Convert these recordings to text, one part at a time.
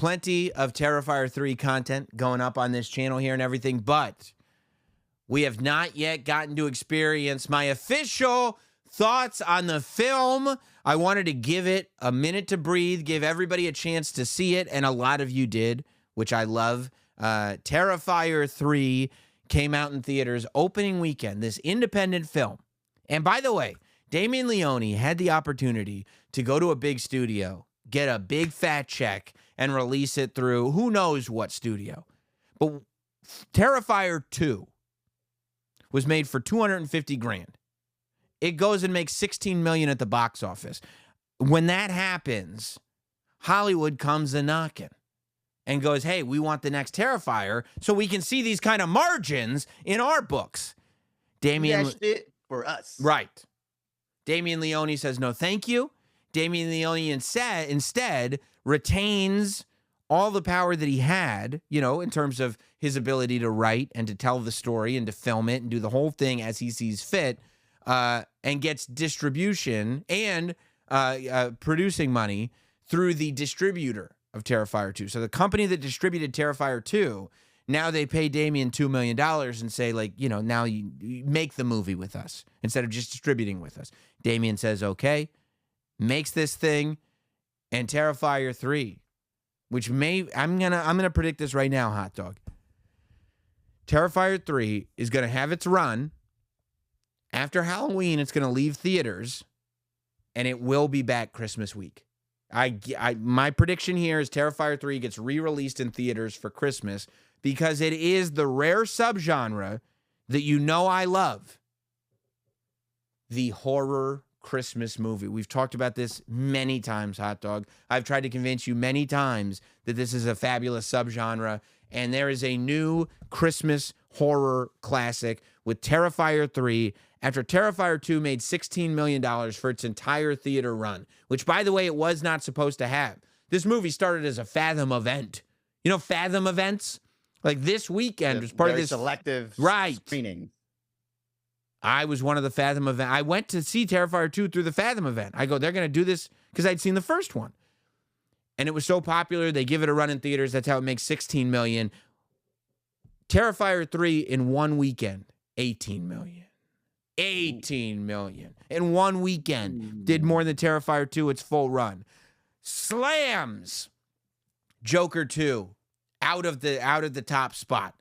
plenty of Terrifier 3 content going up on this channel here and everything, but we have not yet gotten to experience my official thoughts on the film. I wanted to give it a minute to breathe, give everybody a chance to see it, and a lot of you did, which I love. Terrifier 3 came out in theaters opening weekend, this independent film. And by the way, Damien Leone had the opportunity to go to a big studio, get a big fat check, and release it through who knows what studio. But Terrifier 2 was made for $250,000. It goes and makes $16 million at the box office. When that happens, Hollywood comes a knocking and goes, hey, we want the next Terrifier so we can see these kind of margins in our books. Damien, That's it for us. right. Damien Leone says no thank you. Damien Leone instead retains all the power that he had, in terms of his ability to write and to tell the story and to film it and do the whole thing as he sees fit, and gets distribution and producing money through the distributor of Terrifier 2. So the company that distributed Terrifier 2, now they pay Damien $2 million and say, now you make the movie with us instead of just distributing with us. Damien says, okay, makes this thing, and Terrifier 3, which I'm gonna predict this right now, Hot Dog. Terrifier 3 is gonna have its run. After Halloween, it's gonna leave theaters, and it will be back Christmas week. My prediction here is Terrifier 3 gets re-released in theaters for Christmas because it is the rare subgenre that I love. The horror Christmas movie. We've talked about this many times, Hot Dog. I've tried to convince you many times that this is a fabulous subgenre, and there is a new Christmas horror classic with Terrifier 3 after Terrifier 2 made $16 million for its entire theater run, which, by the way, it was not supposed to have. This movie started as a Fathom event. Fathom events? Like this weekend was part of this selective screening. I was one of the Fathom event. I went to see Terrifier 2 through the Fathom event. I go, they're going to do this because I'd seen the first one. And it was so popular, they give it a run in theaters. That's how it makes $16 million. Terrifier 3 in one weekend, $18 million. $18 million. In one weekend, did more than Terrifier 2 its full run. Slams Joker 2 out of the top spot.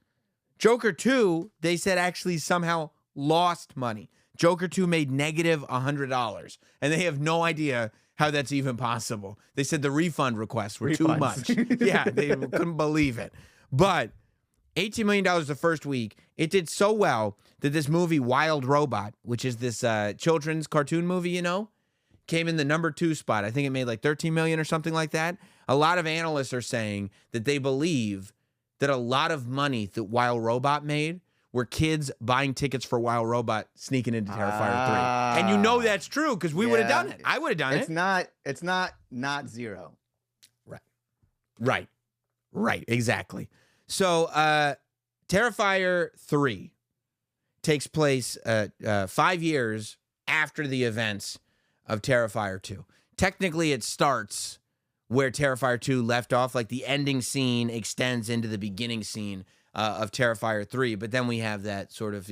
Joker 2, they said actually somehow lost money. Joker 2 made negative $100, and they have no idea how that's even possible. They said the refund requests were too much. Yeah, they couldn't believe it. But $18 million the first week. It did so well that this movie, Wild Robot, which is this children's cartoon movie, came in the number 2 spot. I think it made like $13 million or something like that. A lot of analysts are saying that they believe that a lot of money that Wild Robot made were kids buying tickets for Wild Robot sneaking into Terrifier 3. And that's true because we would have done it. I would have done it. It's not zero. Right. Exactly. So Terrifier 3 takes place 5 years after the events of Terrifier 2. Technically, it starts where Terrifier 2 left off, like the ending scene extends into the beginning scene of Terrifier 3, but then we have that sort of,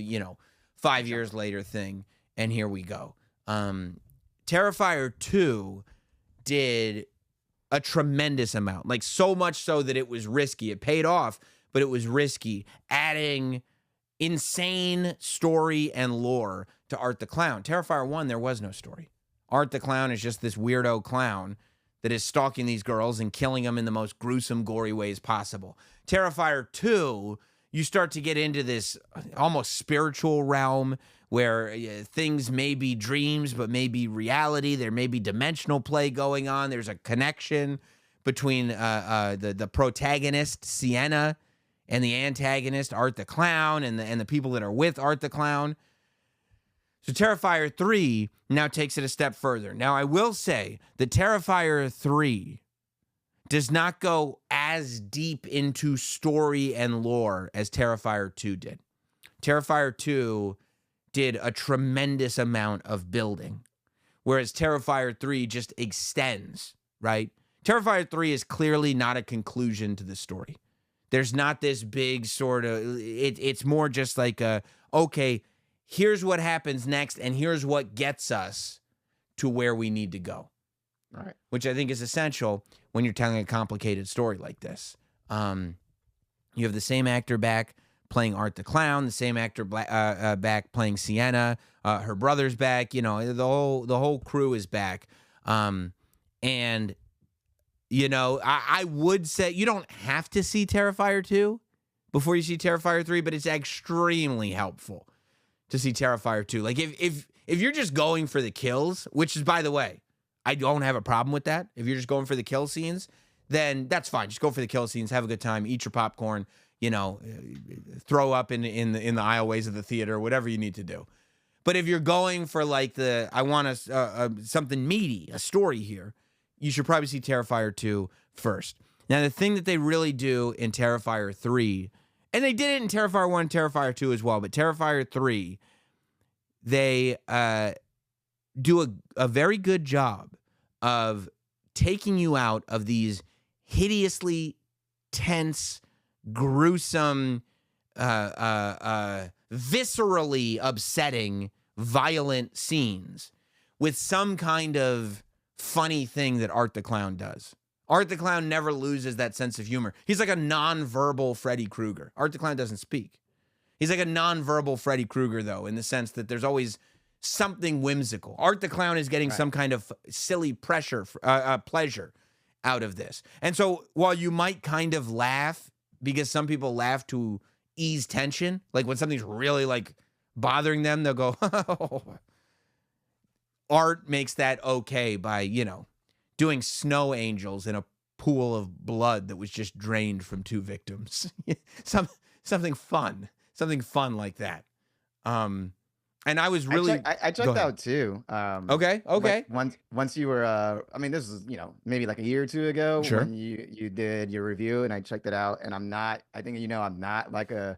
5 years later thing, and here we go. Terrifier 2 did a tremendous amount, like so much so that it was risky. It paid off, but it was risky, adding insane story and lore to Art the Clown. Terrifier 1, there was no story. Art the Clown is just this weirdo clown that is stalking these girls and killing them in the most gruesome, gory ways possible. Terrifier 2, you start to get into this almost spiritual realm where things may be dreams, but may be reality. There may be dimensional play going on. There's a connection between the protagonist, Sienna, and the antagonist, Art the Clown, and the people that are with Art the Clown. So Terrifier 3 now takes it a step further. Now, I will say that Terrifier 3 does not go as deep into story and lore as Terrifier 2 did. Terrifier 2 did a tremendous amount of building, whereas Terrifier 3 just extends, right? Terrifier 3 is clearly not a conclusion to the story. There's not this big sort of, it's more just like okay, here's what happens next, and here's what gets us to where we need to go. Right. Which I think is essential when you're telling a complicated story like this. You have the same actor back playing Art the Clown, the same actor back playing Sienna, her brother's back, the whole crew is back. And I would say you don't have to see Terrifier 2 before you see Terrifier 3, but it's extremely helpful to see Terrifier 2. Like if you're just going for the kills, which is, by the way, I don't have a problem with that. If you're just going for the kill scenes, then that's fine. Just go for the kill scenes, have a good time, eat your popcorn, throw up in the aisleways of the theater, whatever you need to do. But if you're going for like I want something meaty, a story here, you should probably see Terrifier 2 first. Now, the thing that they really do in Terrifier 3, and they did it in Terrifier 1 and Terrifier 2 as well, but Terrifier 3, they do a very good job of taking you out of these hideously tense, gruesome, viscerally upsetting, violent scenes with some kind of funny thing that Art the Clown does. Art the Clown never loses that sense of humor. He's like a non-verbal Freddy Krueger. Art the Clown doesn't speak. He's like a non-verbal Freddy Krueger, though, in the sense that there's always something whimsical. Art the Clown is getting some kind of silly pleasure out of this. And so while you might kind of laugh, because some people laugh to ease tension, like when something's really like bothering them, they'll go, oh. Art makes that okay by, doing snow angels in a pool of blood that was just drained from two victims. Something fun like that. And I was really, I checked out too. Okay. Once you were, this is maybe like a year or two ago Sure. when you did your review, and I checked it out, and I'm not like a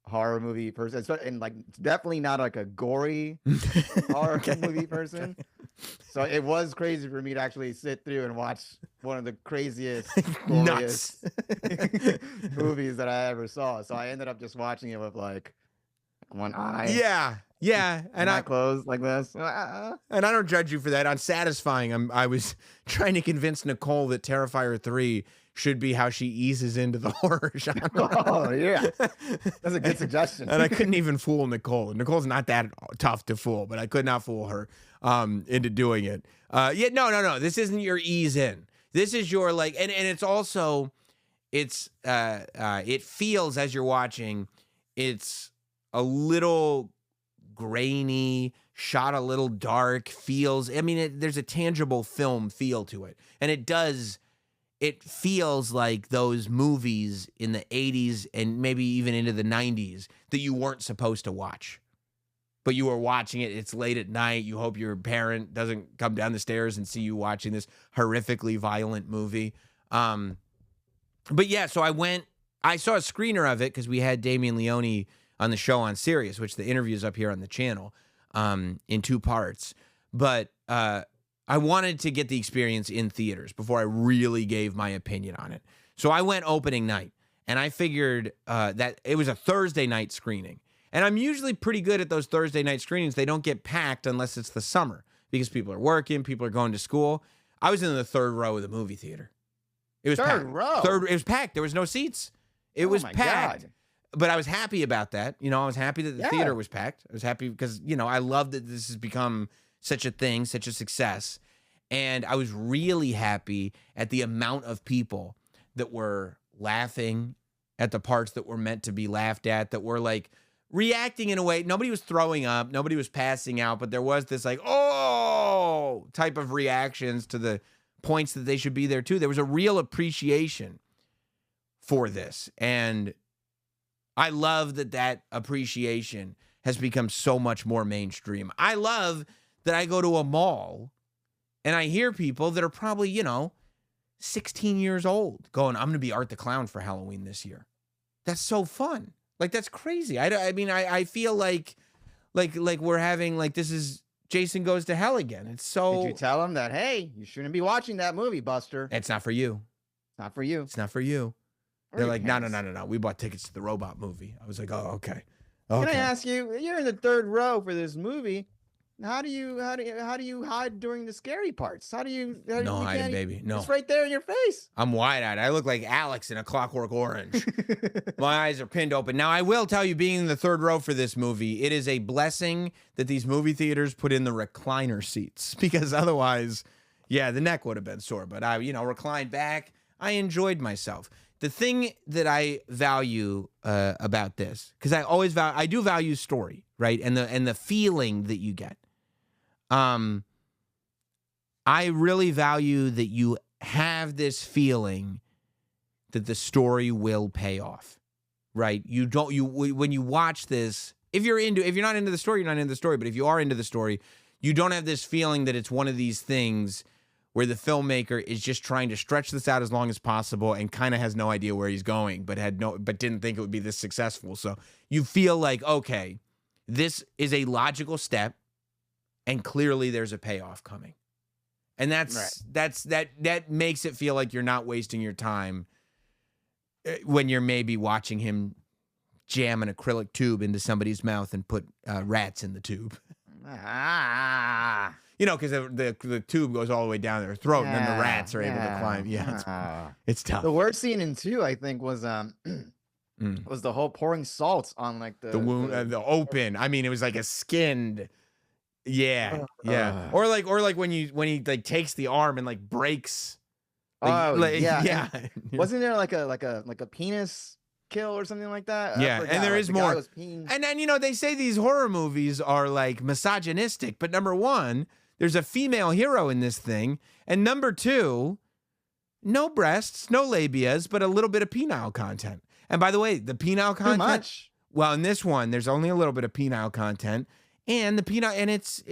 horror movie person, and like definitely not like a gory horror movie person. So it was crazy for me to actually sit through and watch one of the craziest, goriest movies that I ever saw. So I ended up just watching it with like one eye. Yeah, and I closed like this. And I don't judge you for that. On Satisfying, I was trying to convince Nicole that Terrifier 3 should be how she eases into the horror genre. Oh, yeah. That's a good suggestion. And I couldn't even fool Nicole. Nicole's not that tough to fool, but I could not fool her into doing it. No. This isn't your ease in. This is your like, and it's also, it feels as you're watching, it's a little grainy, shot a little dark, there's a tangible film feel to it. And it feels like those movies in the 80s and maybe even into the 90s that you weren't supposed to watch. But you were watching it, it's late at night, you hope your parent doesn't come down the stairs and see you watching this horrifically violent movie. But yeah, so I saw a screener of it because we had Damien Leone on the show on Sirius, which the interview is up here on the channel in 2 parts. But I wanted to get the experience in theaters before I really gave my opinion on it. So I went opening night, and I figured that it was a Thursday night screening. And I'm usually pretty good at those Thursday night screenings. They don't get packed unless it's the summer because people are working, people are going to school. I was in the 3rd row of the movie theater. It was Third packed. row? It was packed. There was no seats. It was packed. God. But I was happy about that. I was happy that the theater was packed. I was happy because, I love that this has become such a thing, such a success. And I was really happy at the amount of people that were laughing at the parts that were meant to be laughed at, that were like reacting in a way. Nobody was throwing up. Nobody was passing out. But there was this like, oh, type of reactions to the points that they should be there too. There was a real appreciation for this. And I love that appreciation has become so much more mainstream. I love that I go to a mall and I hear people that are probably, 16 years old going, I'm going to be Art the Clown for Halloween this year. That's so fun. Like, that's crazy. I feel like we're having, like, this is Jason Goes to Hell again. It's so. Did you tell him that, hey, you shouldn't be watching that movie, Buster? It's not for you. It's not for you. It's not for you. Or They're your like, no. parents. We bought tickets to the robot movie. I was like, oh, okay. Can I Okay. ask you? You're in the third row for this movie. How do you hide during the scary parts? How do you? No you hiding, can't- baby. No. It's right there in your face. I'm wide-eyed. I look like Alex in A Clockwork Orange. My eyes are pinned open. Now, I will tell you, being in the third row for this movie, it is a blessing that these movie theaters put in the recliner seats, because otherwise, yeah, the neck would have been sore. But I, reclined back. I enjoyed myself. The thing that I value about this, because I do value story, right, and the feeling that you get. I really value that you have this feeling that the story will pay off, right? When you watch this, if you're not into the story, you're not into the story. But if you are into the story, you don't have this feeling that it's one of these things where the filmmaker is just trying to stretch this out as long as possible and kind of has no idea where he's going, but didn't think it would be this successful. So you feel like, okay, this is a logical step, and clearly there's a payoff coming. And that makes it feel like you're not wasting your time when you're maybe watching him jam an acrylic tube into somebody's mouth and put rats in the tube. Because the tube goes all the way down their throat, and then the rats are able to climb. Yeah, it's tough. The worst scene in 2, I think, was was the whole pouring salt on like the wound, the open. I mean, it was like a skinned. Yeah. Or like when he like takes the arm and like breaks. Yeah. Wasn't there like a penis kill or something like that? Yeah, and there is more. And then they say these horror movies are like misogynistic, but number one, there's a female hero in this thing, and number two, no breasts, no labias, but a little bit of penile content. And by the way, the penile content. Too much. Well, in this one, there's only a little bit of penile content. And the penile, and it's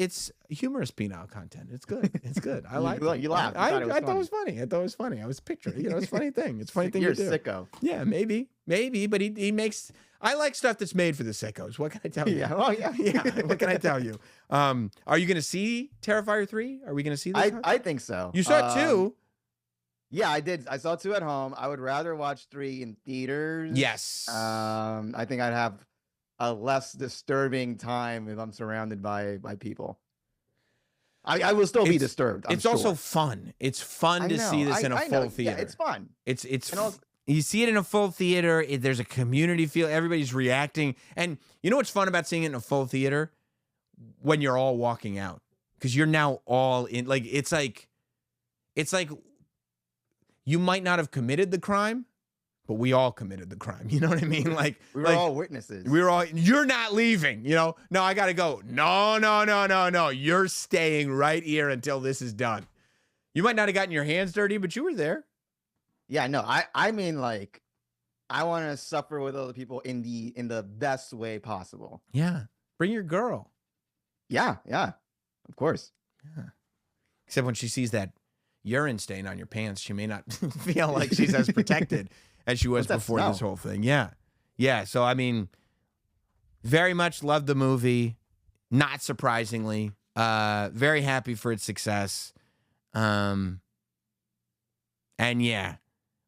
humorous penile content. It's good. It's good. I like it. You laughed. I thought it was funny. I thought it was funny. I was picturing. It's a funny thing. It's a funny thing You're to do. a sicko. Yeah, maybe. But he makes. I like stuff that's made for the sickos. What can I tell you? Yeah. Well, yeah. Yeah. What can I tell you? Are you going to see Terrifier 3? Are we going to see this? I think so. You saw 2. Yeah, I did. I saw 2 at home. I would rather watch 3 in theaters. Yes. I think I'd have a less disturbing time if I'm surrounded by people. I will still be disturbed. It's also fun. It's fun to see this in a full theater. Yeah, it's fun. You see it in a full theater. There's a community feel. Everybody's reacting. And you know what's fun about seeing it in a full theater? When you're all walking out. Because you're now all in. Like, it's like you might not have committed the crime, but we all committed the crime. You know what I mean? Like we were all witnesses. You're not leaving, No, I got to go. No. You're staying right here until this is done. You might not have gotten your hands dirty, but you were there. Yeah, no, I mean, like, I want to suffer with other people in the best way possible. Yeah. Bring your girl. Yeah. Of course. Yeah. Except when she sees that urine stain on your pants, she may not feel like she's as protected as she was before this whole thing. Yeah. So, I mean, very much loved the movie. Not surprisingly. Very happy for its success. And yeah,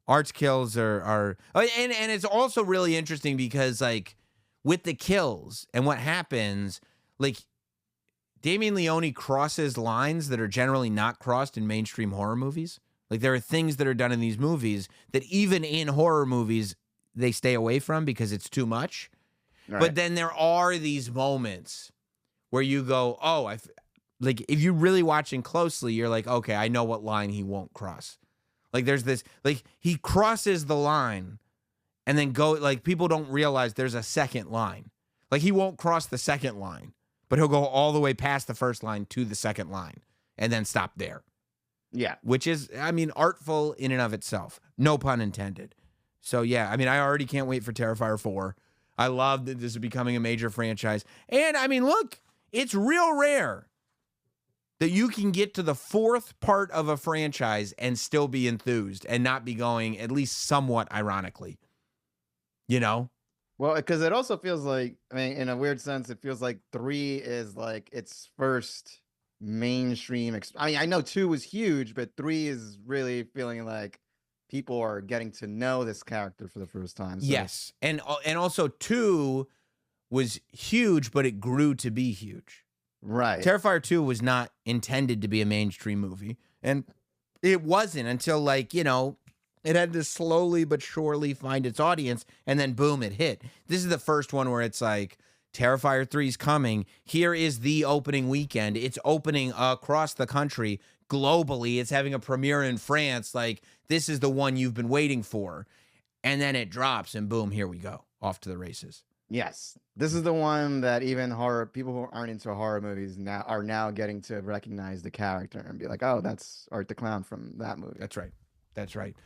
Art's kills are and it's also really interesting because, like, with the kills and what happens, like, Damien Leone crosses lines that are generally not crossed in mainstream horror movies. Like, there are things that are done in these movies that even in horror movies, they stay away from because it's too much. Right. But then there are these moments where you go, oh, like, if you're really watching closely, you're like, okay, I know what line he won't cross. Like, there's this, like, he crosses the line and then like, people don't realize there's a second line. Like, he won't cross the second line, but he'll go all the way past the first line to the second line and then stop there. Yeah. Which is, I mean, artful in and of itself. No pun intended. So, yeah, I mean, I already can't wait for Terrifier 4. I love that this is becoming a major franchise. And, I mean, look, it's real rare that you can get to the 4th part of a franchise and still be enthused and not be going, at least somewhat ironically. Well, because it also feels like, I mean, in a weird sense, it feels like 3 is like its first mainstream. I mean, I know 2 was huge, but 3 is really feeling like people are getting to know this character for the first time. So Yes, and also 2 was huge, but it grew to be huge. right. Terrifier 2 was not intended to be a mainstream movie, and it wasn't until, like, it had to slowly but surely find its audience, and then boom, it hit. This is the first one where it's like, Terrifier 3 is coming. Here is the opening weekend. It's opening across the country, globally. It's having a premiere in France. Like, this is the one you've been waiting for. And then it drops, and boom, here we go. Off to the races. Yes. This is the one that even horror people who aren't into horror movies are now getting to recognize the character and be like, "Oh, that's Art the Clown from that movie." That's right. That's right.